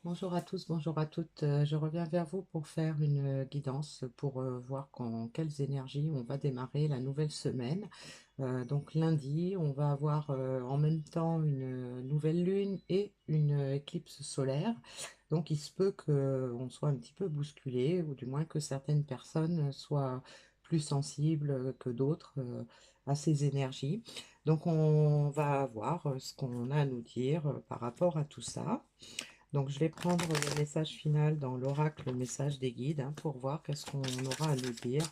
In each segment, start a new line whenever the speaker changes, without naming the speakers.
Bonjour à tous, bonjour à toutes. Je reviens vers vous pour faire une guidance pour voir quelles énergies on va démarrer la nouvelle semaine. Donc lundi, on va avoir en même temps une nouvelle lune et une éclipse solaire. Donc il se peut qu'on soit un petit peu bousculé, ou du moins que certaines personnes soient plus sensibles que d'autres à ces énergies. Donc on va voir ce qu'on a à nous dire par rapport à tout ça. Donc, je vais prendre le message final dans l'oracle, le message des guides, pour voir qu'est-ce qu'on aura à nous dire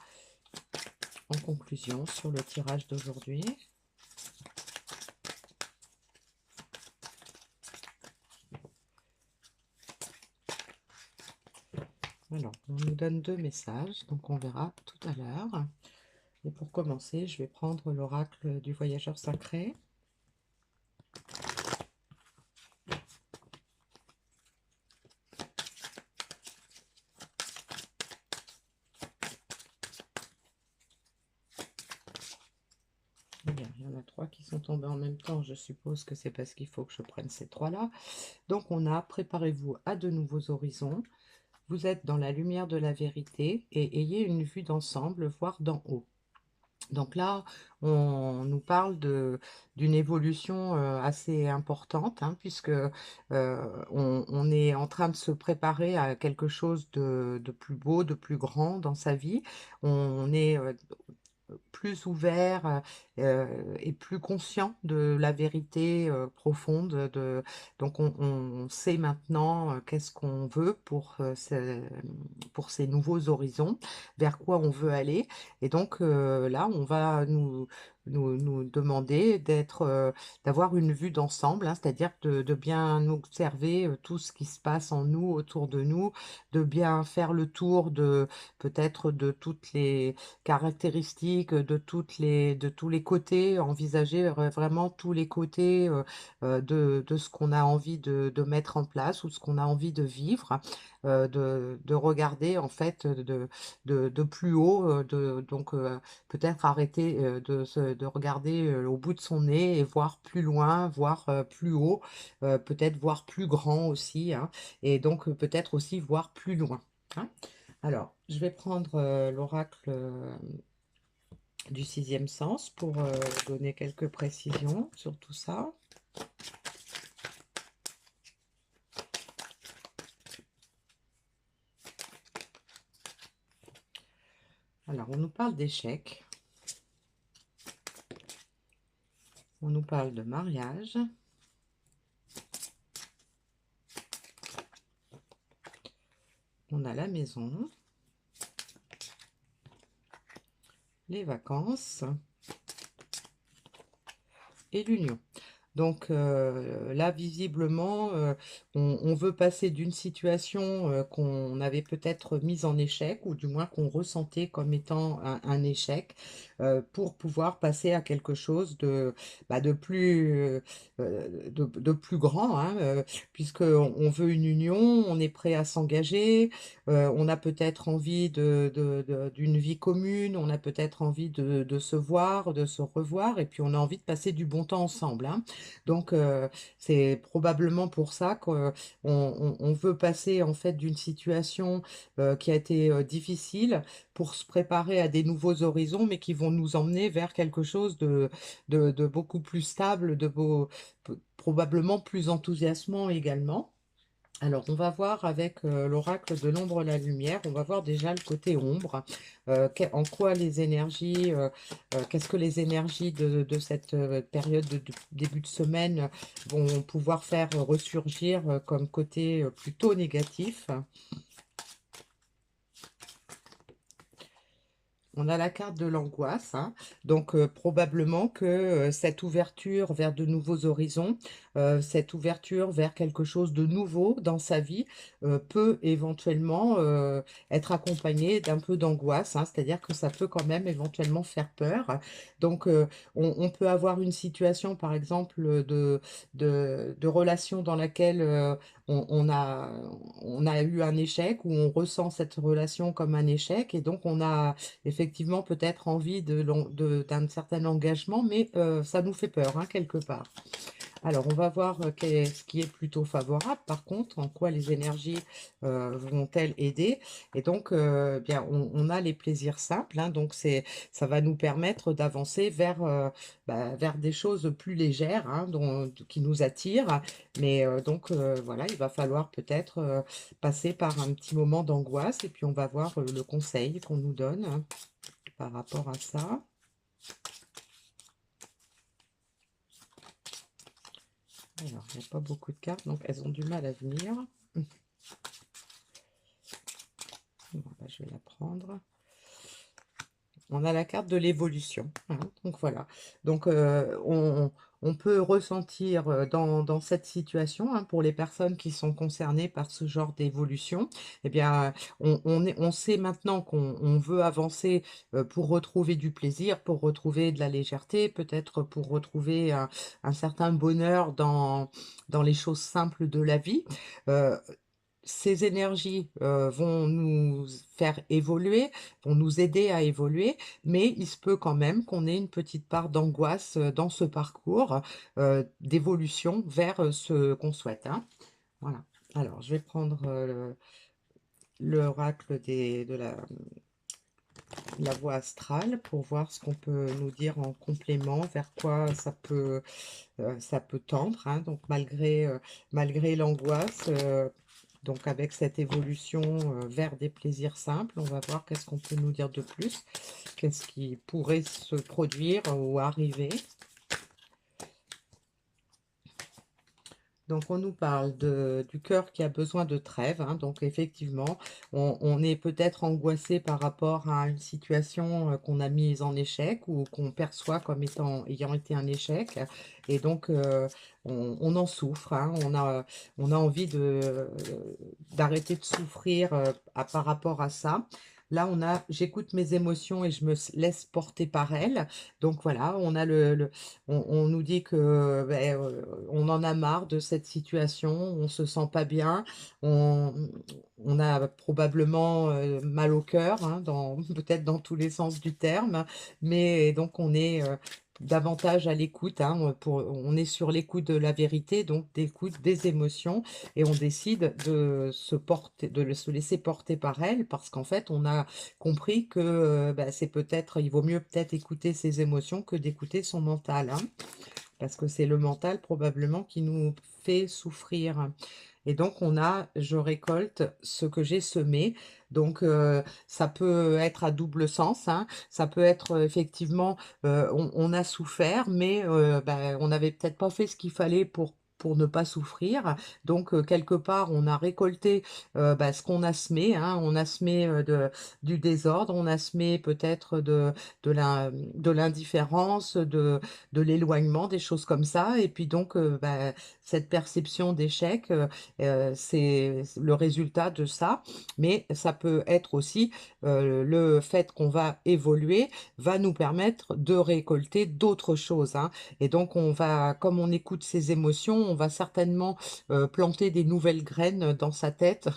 en conclusion sur le tirage d'aujourd'hui. Alors, on nous donne deux messages, donc on verra tout à l'heure. Et pour commencer, je vais prendre l'oracle du voyageur sacré. Bien, il y en a trois qui sont tombés en même temps. Je suppose que c'est parce qu'il faut que je prenne ces trois-là. Donc, on a préparez-vous à de nouveaux horizons. Vous êtes dans la lumière de la vérité et ayez une vue d'ensemble, voire d'en haut. Donc là, on nous parle d'une évolution assez importante, puisque on est en train de se préparer à quelque chose de plus beau, de plus grand dans sa vie. On est plus ouvert et plus conscient de la vérité profonde. Donc on sait maintenant qu'est-ce qu'on veut pour ces nouveaux horizons, vers quoi on veut aller. Et donc là, on va nous demander d'avoir une vue d'ensemble, c'est-à-dire de bien observer tout ce qui se passe en nous, autour de nous, de bien faire le tour peut-être de toutes les caractéristiques, de tous les côtés, envisager vraiment tous les côtés de ce qu'on a envie de mettre en place ou ce qu'on a envie de vivre, de regarder en fait de plus haut, donc peut-être arrêter de regarder au bout de son nez et voir plus loin, voir plus haut, peut-être voir plus grand aussi, et donc peut-être aussi voir plus loin. hein. Alors, je vais prendre l'oracle du sixième sens pour donner quelques précisions sur tout ça. Alors, on nous parle d'échecs, on nous parle de mariage, on a la maison, les vacances et l'union. Donc là, visiblement, on veut passer d'une situation qu'on avait peut-être mise en échec, ou du moins qu'on ressentait comme étant un échec, pour pouvoir passer à quelque chose de plus grand, puisqu'on veut une union, on est prêt à s'engager, on a peut-être envie d'une vie commune, on a peut-être envie de se voir, de se revoir, et puis on a envie de passer du bon temps ensemble. Donc, c'est probablement pour ça qu'on veut passer en fait d'une situation qui a été difficile pour se préparer à des nouveaux horizons, mais qui vont nous emmener vers quelque chose de beaucoup plus stable, probablement plus enthousiasmant également. Alors, on va voir avec l'oracle de l'ombre la lumière, on va voir déjà le côté ombre, en quoi les énergies, qu'est-ce que les énergies de cette période de début de semaine vont pouvoir faire ressurgir comme côté plutôt négatif. On a la carte de l'angoisse, donc probablement que cette ouverture vers de nouveaux horizons, cette ouverture vers quelque chose de nouveau dans sa vie peut éventuellement être accompagnée d'un peu d'angoisse, c'est-à-dire que ça peut quand même éventuellement faire peur. Donc on peut avoir une situation par exemple de relation dans laquelle on a eu un échec, ou on ressent cette relation comme un échec, et donc on a effectivement peut-être envie d'un certain engagement, mais ça nous fait peur, quelque part. Alors, on va voir ce qui est plutôt favorable. Par contre, en quoi les énergies vont-elles aider? Et donc, bien, on a les plaisirs simples, hein, donc ça va nous permettre d'avancer vers, vers des choses plus légères, hein, qui nous attirent. Mais donc, voilà, il va falloir peut-être passer par un petit moment d'angoisse et puis on va voir le conseil qu'on nous donne, hein, par rapport à ça. Alors, il n'y a pas beaucoup de cartes, donc elles ont du mal à venir. Bon, bah, je vais la prendre. On a la carte de l'évolution, hein, donc voilà. Donc, on peut ressentir dans cette situation, hein, pour les personnes qui sont concernées par ce genre d'évolution, eh bien, on sait maintenant qu'on veut avancer pour retrouver du plaisir, pour retrouver de la légèreté, peut-être pour retrouver un certain bonheur dans les choses simples de la vie. Euh, Ces énergies vont nous faire évoluer, vont nous aider à évoluer, mais il se peut quand même qu'on ait une petite part d'angoisse dans ce parcours d'évolution vers ce qu'on souhaite, hein. Voilà. Alors, je vais prendre l'oracle de la voie astrale pour voir ce qu'on peut nous dire en complément, vers quoi ça peut tendre, hein. Donc, malgré l'angoisse, donc avec cette évolution vers des plaisirs simples, on va voir qu'est-ce qu'on peut nous dire de plus, qu'est-ce qui pourrait se produire ou arriver. Donc, on nous parle du cœur qui a besoin de trêve, hein. Donc, effectivement, on est peut-être angoissé par rapport à une situation qu'on a mise en échec ou qu'on perçoit comme ayant été un échec. Et donc, on en souffre, hein. On a envie d'arrêter de souffrir par rapport à ça. Là, j'écoute mes émotions et je me laisse porter par elles. Donc voilà, on nous dit que on en a marre de cette situation, on se sent pas bien, on, on a probablement mal au cœur, hein, peut-être dans tous les sens du terme, mais donc on est davantage à l'écoute, hein, on est sur l'écoute de la vérité, donc d'écoute des émotions, et on décide se laisser porter par elles, parce qu'en fait, on a compris que il vaut mieux peut-être écouter ses émotions que d'écouter son mental, hein, parce que c'est le mental probablement qui nous fait souffrir. Et donc, je récolte ce que j'ai semé. Donc, ça peut être à double sens, hein. Ça peut être effectivement, on a souffert, mais on n'avait peut-être pas fait ce qu'il fallait pour ne pas souffrir. Donc, quelque part, on a récolté ce qu'on a semé, hein. On a semé du désordre, on a semé peut-être de l'indifférence, de l'éloignement, des choses comme ça. Et puis donc, cette perception d'échec, c'est le résultat de ça, mais ça peut être aussi le fait qu'on va évoluer va nous permettre de récolter d'autres choses, hein. Et donc, comme on écoute ses émotions, on va certainement planter des nouvelles graines dans sa tête.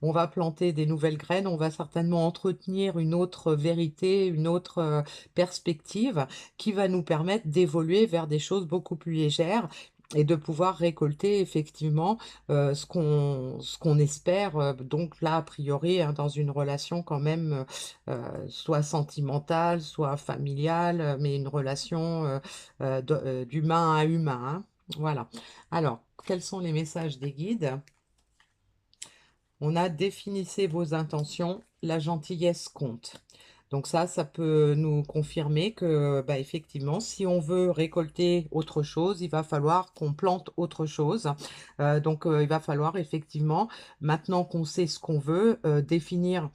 On va planter des nouvelles graines, on va certainement entretenir une autre vérité, une autre perspective qui va nous permettre d'évoluer vers des choses beaucoup plus légères et de pouvoir récolter effectivement ce qu'on espère, donc là, a priori, hein, dans une relation quand même soit sentimentale, soit familiale, mais une relation d'humain à humain, hein. Voilà. Alors, quels sont les messages des guides? On a définissez vos intentions, la gentillesse compte. Donc ça peut nous confirmer que, effectivement, si on veut récolter autre chose, il va falloir qu'on plante autre chose. Donc, il va falloir effectivement, maintenant qu'on sait ce qu'on veut, définir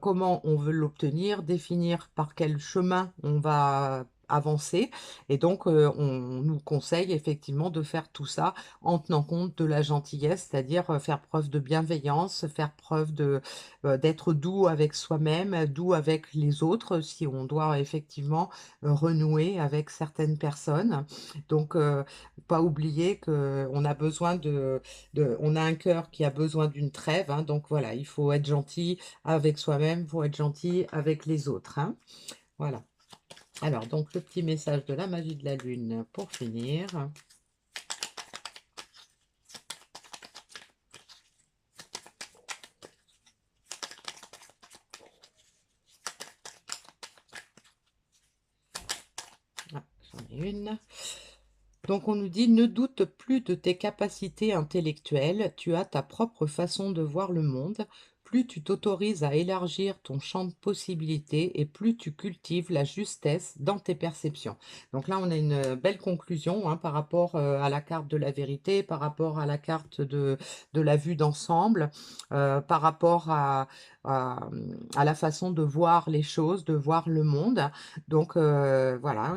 comment on veut l'obtenir, définir par quel chemin on va avancer. Et donc, on nous conseille effectivement de faire tout ça en tenant compte de la gentillesse, c'est-à-dire faire preuve de bienveillance, faire preuve d'être doux avec soi-même, doux avec les autres, si on doit effectivement renouer avec certaines personnes. Donc, pas oublier que on a besoin on a un cœur qui a besoin d'une trêve, hein. Donc voilà, il faut être gentil avec soi-même, il faut être gentil avec les autres, hein. Voilà. Alors, donc le petit message de la magie de la lune pour finir. et une. Donc on nous dit: «Ne doute plus de tes capacités intellectuelles, tu as ta propre façon de voir le monde. Plus tu t'autorises à élargir ton champ de possibilités et plus tu cultives la justesse dans tes perceptions». Donc là, on a une belle conclusion, hein, par rapport, à la carte de la vérité, par rapport à la carte de la vue d'ensemble, par rapport à la façon de voir les choses, de voir le monde. Donc voilà,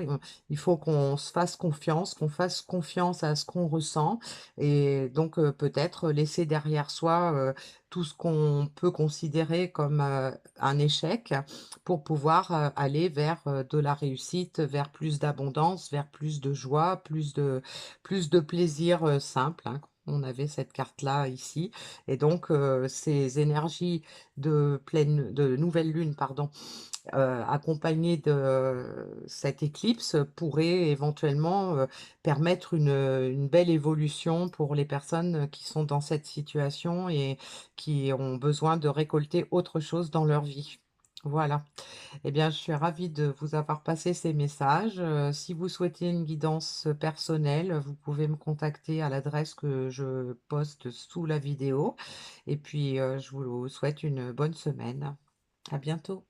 il faut qu'on se fasse confiance, qu'on fasse confiance à ce qu'on ressent et donc peut-être laisser derrière soi, tout ce qu'on peut considérer comme, un échec pour pouvoir, aller vers, de la réussite, vers plus d'abondance, vers plus de joie, plus de plaisir, simple, hein. On avait cette carte-là ici et donc ces énergies de nouvelle lune, pardon, accompagné de cette éclipse pourrait éventuellement, permettre une belle évolution pour les personnes, qui sont dans cette situation et qui ont besoin de récolter autre chose dans leur vie. Voilà. Eh bien, je suis ravie de vous avoir passé ces messages. Si vous souhaitez une guidance, personnelle, vous pouvez me contacter à l'adresse que je poste sous la vidéo et puis, je vous souhaite une bonne semaine. À bientôt.